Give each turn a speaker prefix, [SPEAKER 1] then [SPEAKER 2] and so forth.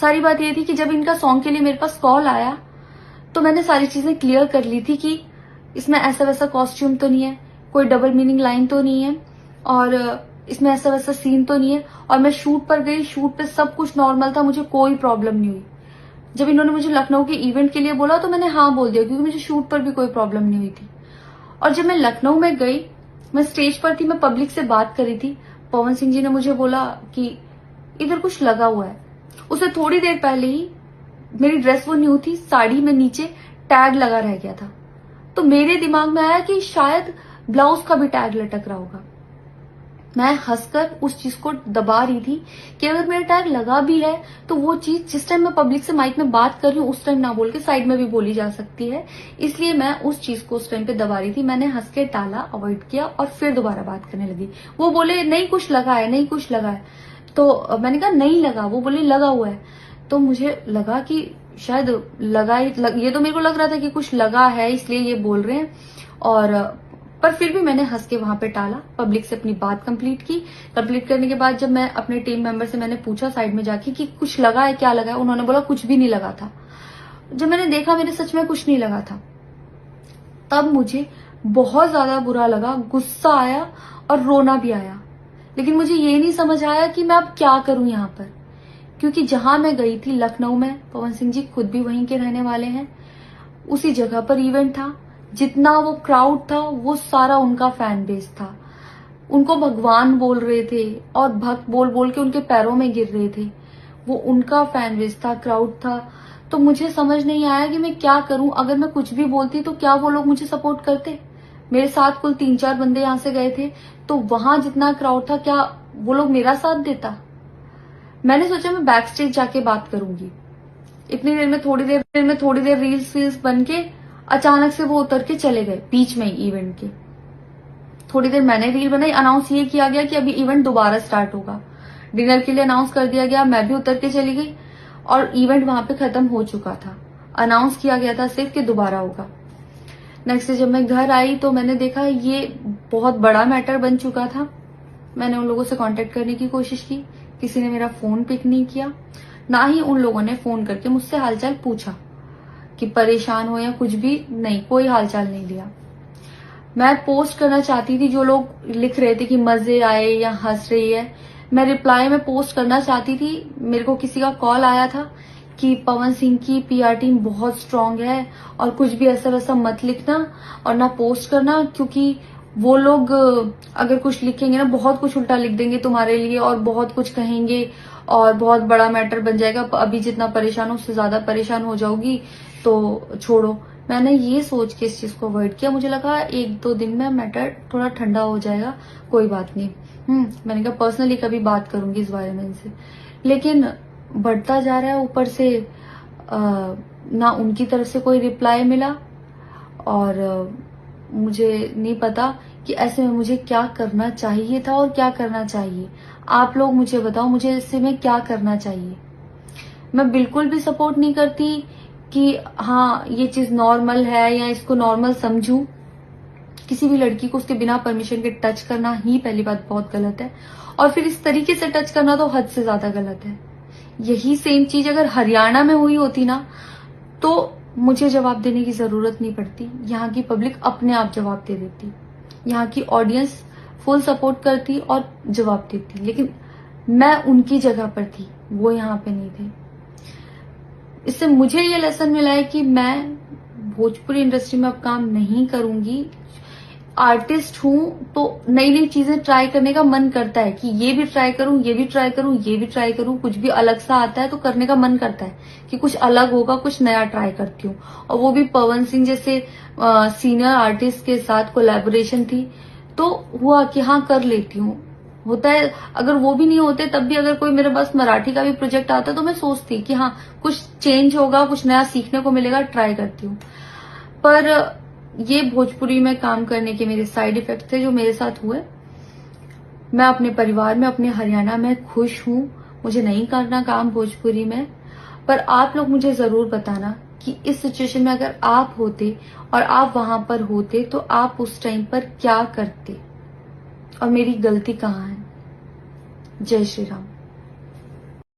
[SPEAKER 1] सारी बात ये थी कि जब इनका सॉन्ग के लिए मेरे पास कॉल आया तो मैंने सारी चीजें क्लियर कर ली थी कि इसमें ऐसा वैसा कॉस्ट्यूम तो नहीं है, कोई डबल मीनिंग लाइन तो नहीं है, और इसमें ऐसा वैसा सीन तो नहीं है। और मैं शूट पर गई, शूट पे सब कुछ नॉर्मल था, मुझे कोई प्रॉब्लम नहीं हुई। जब इन्होंने मुझे लखनऊ के इवेंट के लिए बोला तो मैंने हाँ बोल दिया, क्योंकि मुझे शूट पर भी कोई प्रॉब्लम नहीं हुई थी। और जब मैं लखनऊ में गई, मैं स्टेज पर थी, मैं पब्लिक से बात कर रही थी, पवन सिंह जी ने मुझे बोला कि इधर कुछ लगा हुआ है। उससे थोड़ी देर पहले ही मेरी ड्रेस वो न्यू थी, साड़ी में नीचे टैग लगा रह गया था। तो मेरे दिमाग में आया कि शायद ब्लाउज का भी टैग लटक रहा होगा। मैं हंसकर उस चीज को दबा रही थी कि अगर मेरा टैग लगा भी है तो वो चीज जिस टाइम मैं पब्लिक से माइक में बात कर रही हूँ उस टाइम ना बोल के साइड में भी बोली जा सकती है, इसलिए मैं उस चीज को उस टाइम पे दबा रही थी। मैंने हंस के टाला, अवॉइड किया और फिर दोबारा बात करने लगी। वो बोले नहीं कुछ लगा है, नहीं कुछ लगा है। तो मैंने कहा नहीं लगा। वो बोले लगा हुआ है। तो मुझे लगा कि शायद लगा ही ये तो मेरे को लग रहा था कि कुछ लगा है, इसलिए ये बोल रहे हैं। और पर फिर भी मैंने हंस के वहां पे टाला, पब्लिक से अपनी बात कंप्लीट की। कंप्लीट करने के बाद जब मैं अपने टीम मेंबर से मैंने पूछा साइड में जाके कि कुछ लगा है, क्या लगा है, उन्होंने बोला कुछ भी नहीं लगा था। जब मैंने देखा मेरे सच में कुछ नहीं लगा था, तब मुझे बहुत ज्यादा बुरा लगा, गुस्सा आया और रोना भी आया। लेकिन मुझे ये नहीं समझ आया कि मैं अब क्या करूं यहाँ पर, क्योंकि जहां मैं गई थी लखनऊ में, पवन सिंह जी खुद भी वहीं के रहने वाले हैं, उसी जगह पर इवेंट था। जितना वो क्राउड था वो सारा उनका फैन बेस था। उनको भगवान बोल रहे थे और भक्त बोल बोल के उनके पैरों में गिर रहे थे। वो उनका फैन बेस था, क्राउड था। तो मुझे समझ नहीं आया कि मैं क्या करूं। अगर मैं कुछ भी बोलती तो क्या वो लोग मुझे सपोर्ट करते? मेरे साथ कुल 3-4 बंदे यहाँ से गए थे, तो वहां जितना क्राउड था क्या वो लोग मेरा साथ देता? मैंने सोचा मैं बैक स्टेज जाके बात करूंगी। इतनी देर में थोड़ी देर रील्स बन के अचानक से वो उतर के चले गए बीच में ही इवेंट के। थोड़ी देर मैंने रील बनाई, अनाउंस ये किया गया कि अभी इवेंट दोबारा स्टार्ट होगा। डिनर के लिए अनाउंस कर दिया गया, मैं भी उतर के चली गई और इवेंट वहां पे खत्म हो चुका था। अनाउंस किया गया था सिर्फ कि दोबारा होगा। नेक्स्ट डे जब मैं घर आई तो मैंने देखा ये बहुत बड़ा मैटर बन चुका था। मैंने उन लोगों से कांटेक्ट करने की कोशिश की, किसी ने मेरा फोन पिक नहीं किया, ना ही उन लोगों ने फोन करके मुझसे हालचाल पूछा कि परेशान हो या कुछ भी नहीं, कोई हालचाल नहीं दिया। मैं पोस्ट करना चाहती थी, जो लोग लिख रहे थे कि मजे आए या हंस रही है, मैं रिप्लाई में पोस्ट करना चाहती थी। मेरे को किसी का कॉल आया था कि पवन सिंह की पीआर टीम बहुत स्ट्रांग है और कुछ भी ऐसा वैसा मत लिखना और ना पोस्ट करना, क्योंकि वो लोग अगर कुछ लिखेंगे ना बहुत कुछ उल्टा लिख देंगे तुम्हारे लिए और बहुत कुछ कहेंगे और बहुत बड़ा मैटर बन जाएगा। अभी जितना परेशान हो उससे ज्यादा परेशान हो जाओगी, तो छोड़ो। मैंने ये सोच के इस चीज को अवॉइड किया। मुझे लगा 1-2 दिन में मैटर थोड़ा ठंडा हो जाएगा, कोई बात नहीं। मैंने कहा पर्सनली कभी बात करूंगी इस बारे में इनसे। लेकिन बढ़ता जा रहा है, ऊपर से ना उनकी तरफ से कोई रिप्लाई मिला और मुझे नहीं पता कि ऐसे में मुझे क्या करना चाहिए था और क्या करना चाहिए। आप लोग मुझे बताओ, मुझे ऐसे में क्या करना चाहिए। मैं बिल्कुल भी सपोर्ट नहीं करती कि हाँ ये चीज नॉर्मल है या इसको नॉर्मल समझूं। किसी भी लड़की को उसके बिना परमिशन के टच करना ही पहली बात बहुत गलत है, और फिर इस तरीके से टच करना तो हद से ज्यादा गलत है। यही सेम चीज अगर हरियाणा में हुई होती ना तो मुझे जवाब देने की जरूरत नहीं पड़ती, यहाँ की पब्लिक अपने आप जवाब दे देती, यहाँ की ऑडियंस फुल सपोर्ट करती और जवाब देती। लेकिन मैं उनकी जगह पर थी, वो यहाँ पे नहीं थे। इससे मुझे ये लेसन मिला है कि मैं भोजपुरी इंडस्ट्री में अब काम नहीं करूंगी। आर्टिस्ट हूं तो नई नई चीजें ट्राई करने का मन करता है कि ये भी ट्राई करूं, ये भी ट्राई करूं, ये भी ट्राई करूं। कुछ भी अलग सा आता है तो करने का मन करता है कि कुछ अलग होगा, कुछ नया ट्राई करती हूँ। और वो भी पवन सिंह जैसे सीनियर आर्टिस्ट के साथ कोलैबोरेशन थी तो हुआ कि हाँ कर लेती हूँ। होता है, अगर वो भी नहीं होते तब भी अगर कोई मेरे पास मराठी का भी प्रोजेक्ट आता तो मैं सोचती कि हाँ कुछ चेंज होगा, कुछ नया सीखने को मिलेगा, ट्राई करती हूँ। पर ये भोजपुरी में काम करने के मेरे साइड इफेक्ट थे जो मेरे साथ हुए। मैं अपने परिवार में, अपने हरियाणा में खुश हूं। मुझे नहीं करना काम भोजपुरी में। पर आप लोग मुझे जरूर बताना कि इस सिचुएशन में अगर आप होते और आप वहां पर होते तो आप उस टाइम पर क्या करते और मेरी गलती कहाँ है। जय श्री राम।